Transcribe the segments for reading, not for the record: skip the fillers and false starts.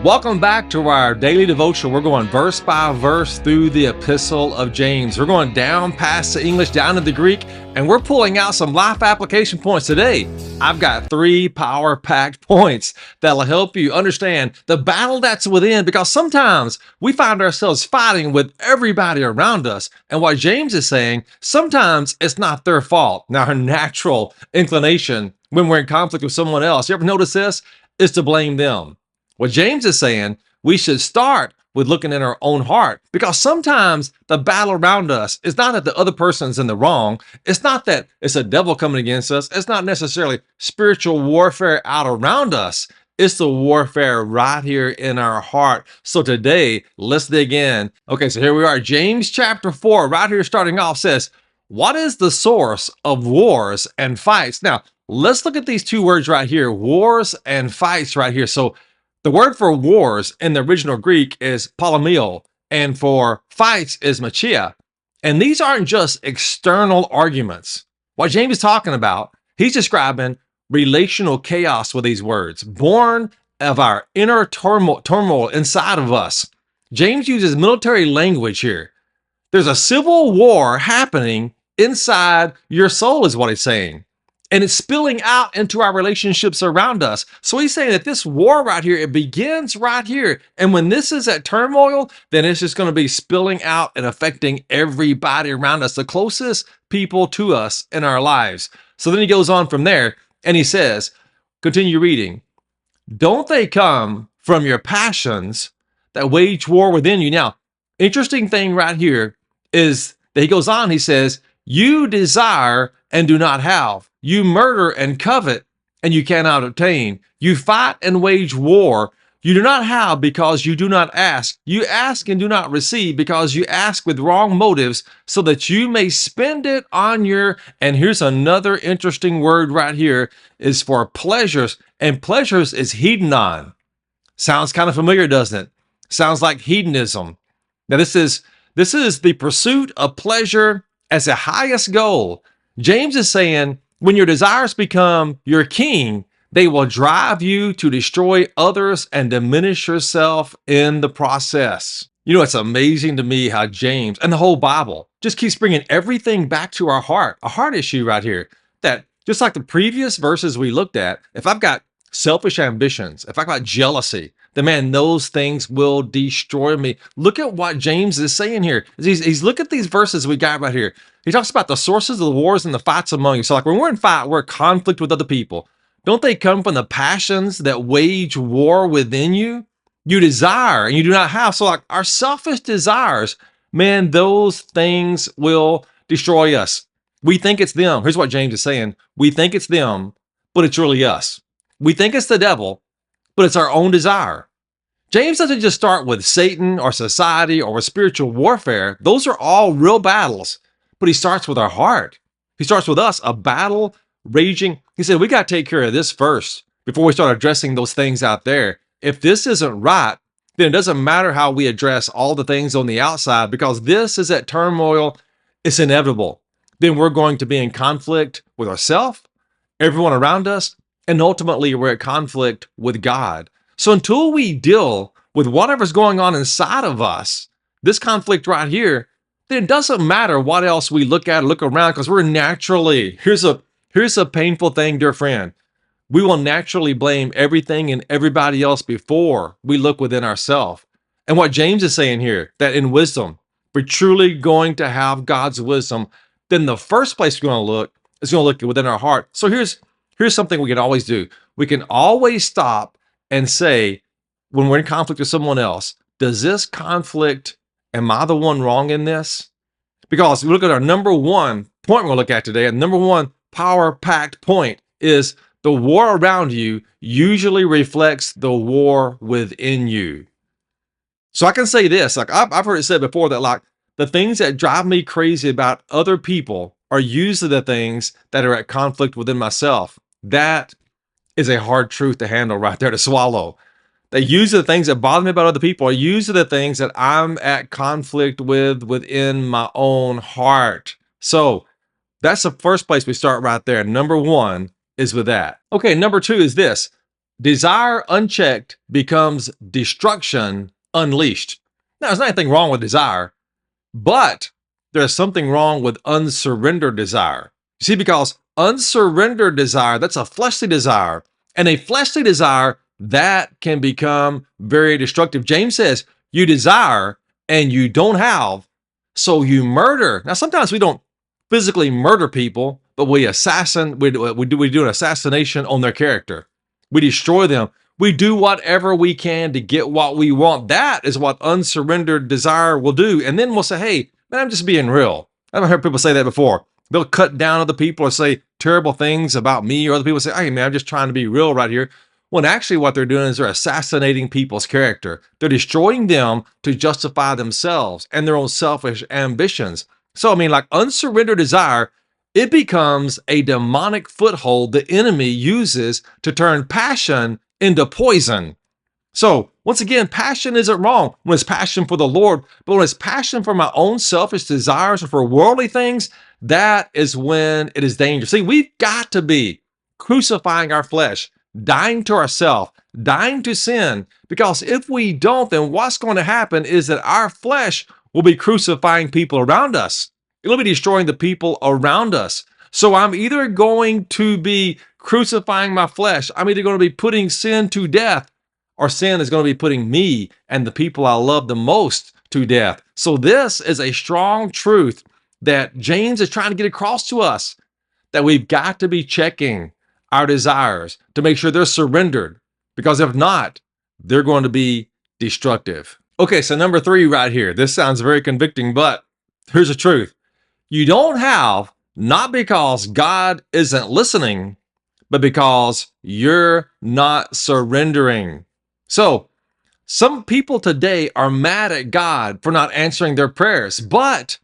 Welcome back to our daily devotional. We're going verse by verse through the epistle of James. We're going down past the English, down to the Greek, and we're pulling out some life application points today. I've got 3 power-packed points that'll help you understand the battle that's within, because sometimes we find ourselves fighting with everybody around us. And what James is saying, sometimes it's not their fault. Now, our natural inclination when we're in conflict with someone else, you ever notice this, is to blame them. What James is saying, we should start with looking in our own heart, because sometimes the battle around us is not that the other person's in the wrong. It's not that it's a devil coming against us. It's not necessarily spiritual warfare out around us. It's the warfare right here in our heart. So today, let's dig in. Okay, so here we are. James chapter 4, right here starting off says, what is the source of wars and fights? Now, let's look at these 2 words right here, wars and fights right here. So the word for wars in the original Greek is polemio, and for fights is machia. And these aren't just external arguments. What James is talking about, he's describing relational chaos with these words, born of our inner turmoil inside of us. James uses military language here. There's a civil war happening inside your soul, is what he's saying. And it's spilling out into our relationships around us. So he's saying that this war right here, it begins right here. And when this is at turmoil, then it's just going to be spilling out and affecting everybody around us, the closest people to us in our lives. So then he goes on from there and he says, continue reading, don't they come from your passions that wage war within you? Now, interesting thing right here is that he goes on, he says, you desire and do not have. You murder and covet, and you cannot obtain. You fight and wage war. You do not have because you do not ask. You ask and do not receive because you ask with wrong motives, so that you may spend it on your, and here's another interesting word right here, is for pleasures. And pleasures is hedonon. Sounds kind of familiar, doesn't it? Sounds like hedonism. Now this is the pursuit of pleasure as the highest goal. James is saying, when your desires become your king, they will drive you to destroy others and diminish yourself in the process. You know, it's amazing to me how James and the whole Bible just keeps bringing everything back to our heart, a heart issue right here. That just like the previous verses we looked at, if I've got selfish ambitions, if I've got jealousy, then man, those things will destroy me. Look at what James is saying here. He's look at these verses we got right here. He talks about the sources of the wars and the fights among you. So like when we're in fight, we're in conflict with other people. Don't they come from the passions that wage war within you? You desire and you do not have. So like our selfish desires, man, those things will destroy us. We think it's them. Here's what James is saying. We think it's them, but it's really us. We think it's the devil, but it's our own desire. James doesn't just start with Satan or society or with spiritual warfare. Those are all real battles. But he starts with our heart. He starts with us, a battle raging. He said, we got to take care of this first before we start addressing those things out there. If this isn't right, then it doesn't matter how we address all the things on the outside, because this is at turmoil. It's inevitable. Then we're going to be in conflict with ourselves, everyone around us, and ultimately we're at conflict with God. So until we deal with whatever's going on inside of us, this conflict right here, then it doesn't matter what else we look at or look around, because we're naturally, here's a painful thing, dear friend. We will naturally blame everything and everybody else before we look within ourselves. And what James is saying here, that in wisdom, if we're truly going to have God's wisdom, then the first place we're going to look is going to look within our heart. So here's something we can always do. We can always stop and say, when we're in conflict with someone else, does this conflict, am I the one wrong in this? Because we look at our number 1 point we're going to look at today, and number 1 power-packed point is the war around you usually reflects the war within you. So I can say this, like I've heard it said before, that like the things that drive me crazy about other people are usually the things that are at conflict within myself. That is a hard truth to handle right there, to swallow. That usually the things that bother me about other people are usually the things that I'm at conflict with within my own heart. So that's the first place we start right there. Number 1 is with that. Okay, number 2 is this. Desire unchecked becomes destruction unleashed. Now, there's not anything wrong with desire, but there's something wrong with unsurrendered desire. You see, because unsurrendered desire, that's a fleshly desire. And a fleshly desire, that can become very destructive. James says, you desire and you don't have, so you murder. Now, sometimes we don't physically murder people, but we do an assassination on their character. We destroy them. We do whatever we can to get what we want. That is what unsurrendered desire will do. And then we'll say, hey, man, I'm just being real. I've heard people say that before. They'll cut down other people or say terrible things about me, or other people say, hey, man, I'm just trying to be real right here. When actually what they're doing is they're assassinating people's character. They're destroying them to justify themselves and their own selfish ambitions. So, I mean, like unsurrendered desire, it becomes a demonic foothold the enemy uses to turn passion into poison. So, once again, passion isn't wrong when it's passion for the Lord, but when it's passion for my own selfish desires or for worldly things, that is when it is dangerous. See, we've got to be crucifying our flesh, dying to ourselves, dying to sin, because if we don't, then what's going to happen is that our flesh will be crucifying people around us. It'll be destroying the people around us. So I'm either going to be crucifying my flesh, I'm either going to be putting sin to death, or sin is going to be putting me and the people I love the most to death. So this is a strong truth that James is trying to get across to us, that we've got to be checking our desires to make sure they're surrendered, because if not, they're going to be destructive. Okay, so number 3 right here. This sounds very convicting, but here's the truth. You don't have, not because God isn't listening, but because you're not surrendering. So, some people today are mad at God for not answering their prayers, but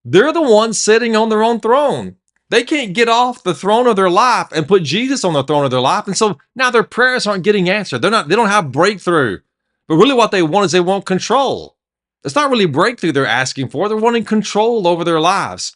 they're the ones sitting on their own throne. They can't get off the throne of their life and put Jesus on the throne of their life. And so now their prayers aren't getting answered. They don't have breakthrough. But really what they want is they want control. It's not really breakthrough they're asking for. They're wanting control over their lives.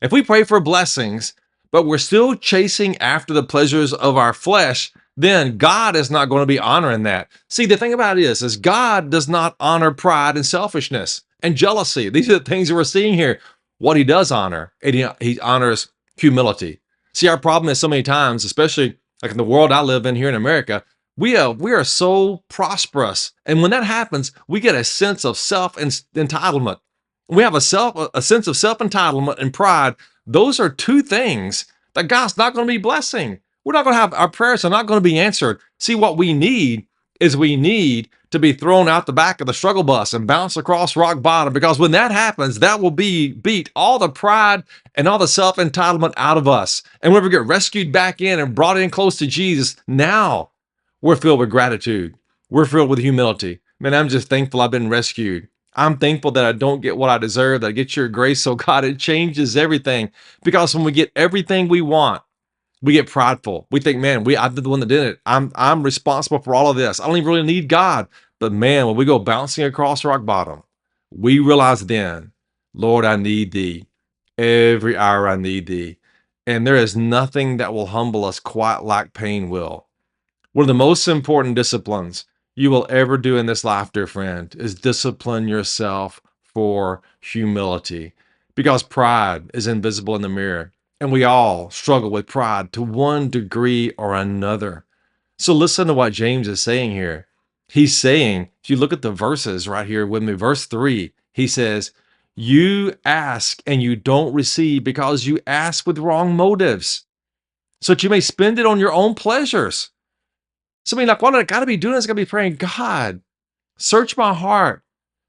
If we pray for blessings, but we're still chasing after the pleasures of our flesh, then God is not going to be honoring that. See, the thing about it is God does not honor pride and selfishness and jealousy. These are the things that we're seeing here. What he does honor, he honors humility. See, our problem is so many times, especially like in the world I live in here in America, we are so prosperous. And when that happens, we get a sense of self-entitlement. We have a sense of self-entitlement and pride. Those are two things that God's not going to be blessing. We're not going to have, our prayers are not going to be answered. See, what we need is to be thrown out the back of the struggle bus and bounce across rock bottom, because when that happens, that will beat all the pride and all the self-entitlement out of us. And when we get rescued back in and brought in close to Jesus, now we're filled with gratitude. We're filled with humility. Man, I'm just thankful I've been rescued. I'm thankful that I don't get what I deserve, that I get your grace. So God, it changes everything, because when we get everything we want, we get prideful. We think, man, I'm the one that did it. I'm responsible for all of this. I don't even really need God. But man, when we go bouncing across rock bottom, we realize then, Lord, I need thee. Every hour I need thee. And there is nothing that will humble us quite like pain will. One of the most important disciplines you will ever do in this life, dear friend, is discipline yourself for humility, because pride is invisible in the mirror. And we all struggle with pride to one degree or another. So listen to what James is saying here. He's saying, if you look at the verses right here with me, verse 3, he says, you ask and you don't receive because you ask with wrong motives, so that you may spend it on your own pleasures. So I mean, like, what I got to be doing is got to be praying, God, search my heart.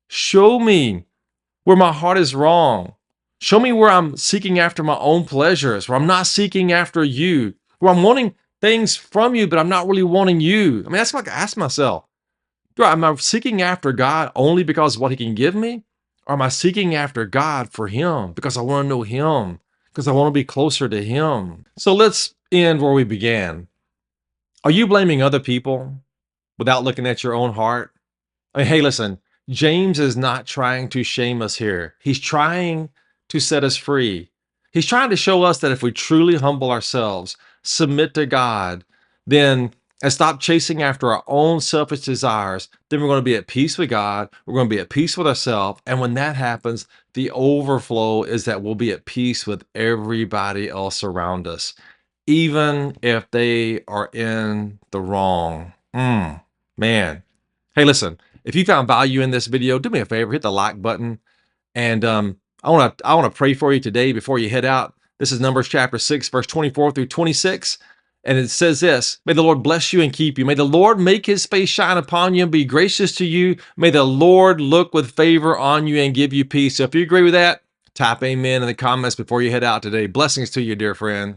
Show me where my heart is wrong. Show me where I'm seeking after my own pleasures, where I'm not seeking after you, where I'm wanting things from you, but I'm not really wanting you. I mean, that's what I ask myself. Am I seeking after God only because of what he can give me? Or am I seeking after God for him because I want to know him, because I want to be closer to him? So let's end where we began. Are you blaming other people without looking at your own heart? I mean, hey, listen, James is not trying to shame us here. He's trying to set us free. He's trying to show us that if we truly humble ourselves, submit to God, then and stop chasing after our own selfish desires, then we're going to be at peace with God. We're going to be at peace with ourselves. And when that happens, the overflow is that we'll be at peace with everybody else around us, even if they are in the wrong. Man. Hey, listen, if you found value in this video, do me a favor, hit the like button. And I want to pray for you today before you head out. This is Numbers chapter 6, verse 24 through 26. And it says this: May the Lord bless you and keep you. May the Lord make his face shine upon you and be gracious to you. May the Lord look with favor on you and give you peace. So if you agree with that, type amen in the comments before you head out today. Blessings to you, dear friend.